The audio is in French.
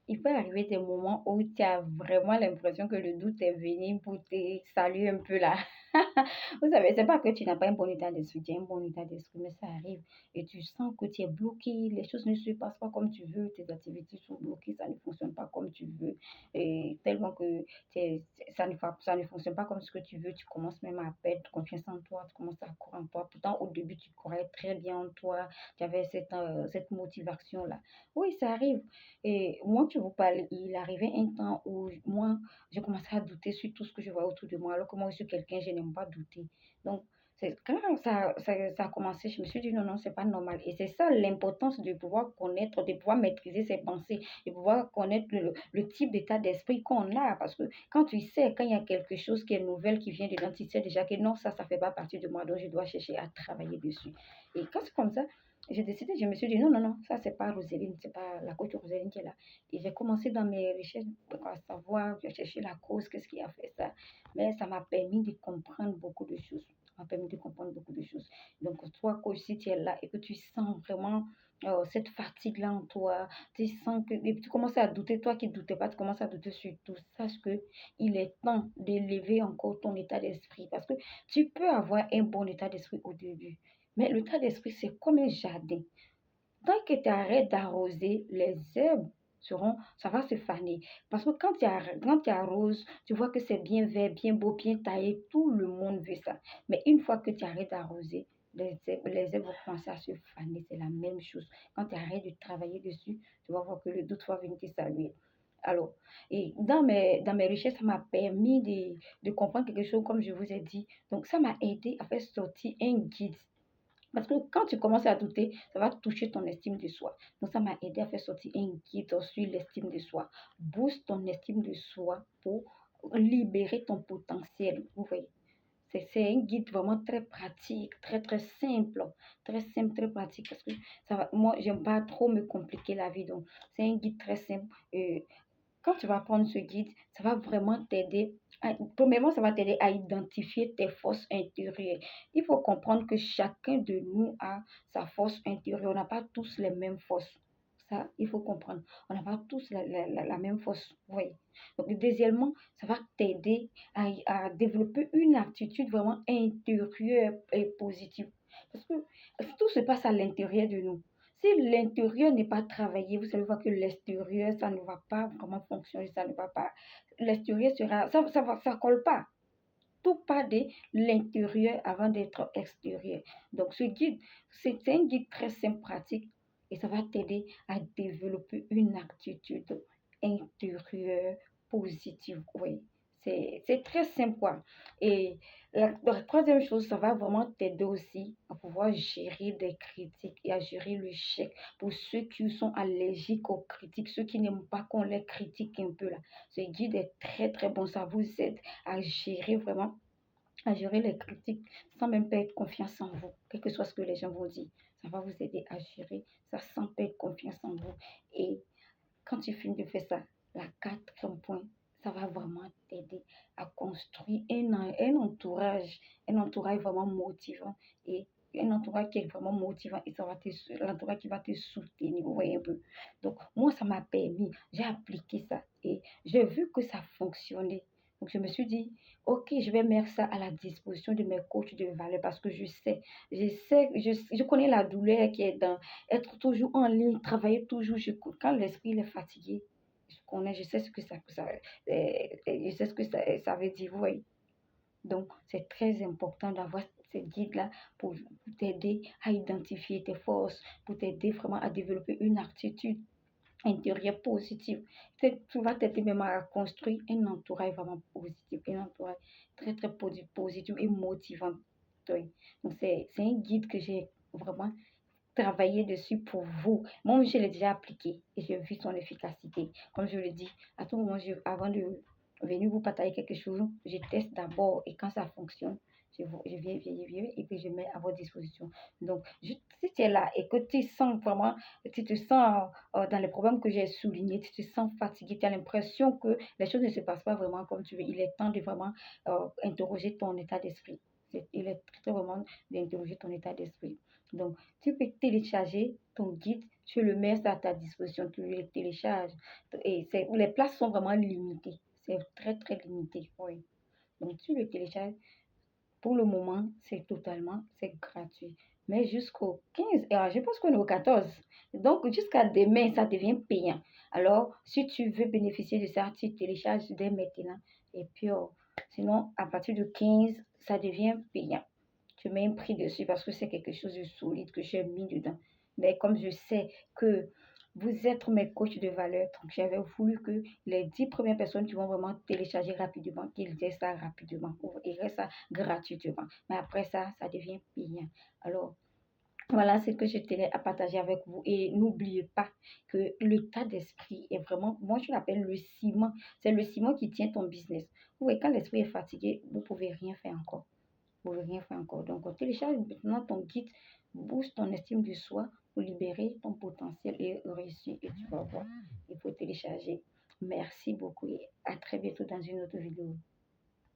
il peut arriver des moments où tu as vraiment l'impression que le doute est venu pour te saluer un peu là. Vous savez, c'est pas que tu n'as pas un bon état d'esprit, tu as un bon état d'esprit, mais ça arrive et tu sens que tu es bloqué, les choses ne se passent pas comme tu veux, tes activités sont bloquées, ça ne fonctionne pas comme tu veux, et tellement que ça ne fonctionne pas comme ce que tu veux, tu commences même à perdre confiance en toi, tu commences à croire en toi. Pourtant, au début, tu croyais très bien en toi, tu avais cette motivation-là. Oui, ça arrive. Et moi, tu vous parle, il arrivait un temps où moi, j'ai commencé à douter sur tout ce que je vois autour de moi, alors que moi, je suis quelqu'un, je n'aime pas douter. Donc, quand ça a commencé, je me suis dit non, non, c'est pas normal. Et c'est ça l'importance de pouvoir connaître, de pouvoir maîtriser ses pensées, de pouvoir connaître le type d'état d'esprit qu'on a. Parce que quand tu sais, quand il y a quelque chose qui est nouvelle, qui vient dedans, tu sais déjà que non, ça fait pas partie de moi, donc je dois chercher à travailler dessus. Et quand c'est comme ça, j'ai décidé, je me suis dit non, non, non, ça c'est pas Roséline, c'est pas la coach Roséline qui est là. Et j'ai commencé dans mes recherches à savoir, j'ai cherché la cause, qu'est-ce qui a fait ça. Mais ça m'a permis de comprendre beaucoup de choses. Ça m'a permis de comprendre beaucoup de choses. Donc, toi, coach, si tu es là et que tu sens vraiment cette fatigue-là en toi, tu sens que et puis tu commences à douter, toi qui ne doutais pas, tu commences à douter sur tout. Sache que il est temps d'élever encore ton état d'esprit parce que tu peux avoir un bon état d'esprit au début. Mais l'état d'esprit, c'est comme un jardin. Tant que tu arrêtes d'arroser, les herbes ça va se faner. Parce que quand tu arroses, tu vois que c'est bien vert, bien beau, bien taillé, tout le monde veut ça. Mais une fois que tu arrêtes d'arroser, les herbes vont commencer à se faner. C'est la même chose. Quand tu arrêtes de travailler dessus, tu vas voir que le doute va venir te saluer. Alors, et dans mes recherches, ça m'a permis de comprendre quelque chose, comme je vous ai dit. Donc, ça m'a aidé à faire sortir un guide parce que quand tu commences à douter, ça va toucher ton estime de soi. Donc, ça m'a aidé à faire sortir un guide sur l'estime de soi. Booste ton estime de soi pour libérer ton potentiel. Vous voyez, c'est un guide vraiment très pratique, très, très simple, très pratique. Parce que moi, j'aime pas trop me compliquer la vie. Donc, c'est un guide très simple. Quand tu vas prendre ce guide, ça va vraiment t'aider. Premièrement, ça va t'aider à identifier tes forces intérieures. Il faut comprendre que chacun de nous a sa force intérieure. On n'a pas tous les mêmes forces. Ça, il faut comprendre. On n'a pas tous la même force. Oui. Donc, deuxièmement, ça va t'aider à développer une attitude vraiment intérieure et positive. Parce que tout se passe à l'intérieur de nous. Si l'intérieur n'est pas travaillé, vous allez voir que l'extérieur, ça ne va pas vraiment fonctionner, ça ne va pas. L'extérieur sera, ça colle pas. Tout part de l'intérieur avant d'être extérieur. Donc, ce guide, c'est un guide très simple, pratique, et ça va t'aider à développer une attitude intérieure positive. Oui, c'est très simple, quoi. Et la troisième chose, ça va vraiment t'aider aussi à pouvoir gérer des critiques et à gérer le chèque pour ceux qui sont allergiques aux critiques, ceux qui n'aiment pas qu'on les critique un peu là. Ce guide est très, très bon. Ça vous aide à gérer les critiques sans même perdre confiance en vous, quel que soit ce que les gens vont dire. Ça va vous aider à gérer ça sans perdre confiance en vous. Et quand tu finis de faire ça, la quatrième point, ça va vraiment t'aider à construire un entourage vraiment motivant et un entourage qui est vraiment motivant et ça va l'entourage qui va te soutenir, vous voyez un peu. Donc, moi, ça m'a permis, j'ai appliqué ça et j'ai vu que ça fonctionnait. Donc, je me suis dit, OK, je vais mettre ça à la disposition de mes coachs de valeur parce que je connais la douleur qui est dans être toujours en ligne, travailler toujours. Quand l'esprit il est fatigué, je sais ce que je sais ce que ça veut dire, vous voyez. Donc, c'est très important d'avoir ces guides-là pour t'aider à identifier tes forces, pour t'aider vraiment à développer une attitude intérieure positive. Tu vas t'aider même à construire un entourage vraiment positif, un entourage très, très positif et motivant. Oui. Donc, c'est un guide que j'ai vraiment travailler dessus pour vous. Moi, je l'ai déjà appliqué et j'ai vu son efficacité. Comme je le dis, à tout moment, avant de venir vous partager quelque chose, je teste d'abord et quand ça fonctionne, je viens et puis je mets à votre disposition. Donc, si tu es là et que tu sens vraiment, tu te sens dans les problèmes que j'ai soulignés, tu te sens fatigué, tu as l'impression que les choses ne se passent pas vraiment comme tu veux, il est temps de vraiment interroger ton état d'esprit. Il est très, très vraiment d'interroger ton état d'esprit. Donc, tu peux télécharger ton guide, tu le mets à ta disposition, tu le télécharges. Et les places sont vraiment limitées. C'est très, très limité. Oui. Donc, tu le télécharges. Pour le moment, c'est gratuit. Mais jusqu'au 15, je pense qu'on est au 14. Donc, jusqu'à demain, ça devient payant. Alors, si tu veux bénéficier de ça, tu télécharges dès maintenant. Et puis, sinon, à partir du 15, ça devient payant. Je mets un prix dessus parce que c'est quelque chose de solide que j'ai mis dedans. Mais comme je sais que vous êtes mes coachs de valeur, donc j'avais voulu que les 10 premières personnes qui vont vraiment télécharger rapidement, qu'ils aient ça rapidement, ou aient ça gratuitement. Mais après ça, ça devient payant. Alors, voilà ce que je tenais à partager avec vous. Et n'oubliez pas que l'état d'esprit est vraiment, moi je l'appelle le ciment. C'est le ciment qui tient ton business. Vous voyez, quand l'esprit est fatigué, vous ne pouvez rien faire encore. Vous ne pouvez rien faire encore. Donc, télécharge maintenant ton guide, booste ton estime de soi pour libérer ton potentiel et réussir. Et tu vas voir, il faut télécharger. Merci beaucoup et à très bientôt dans une autre vidéo.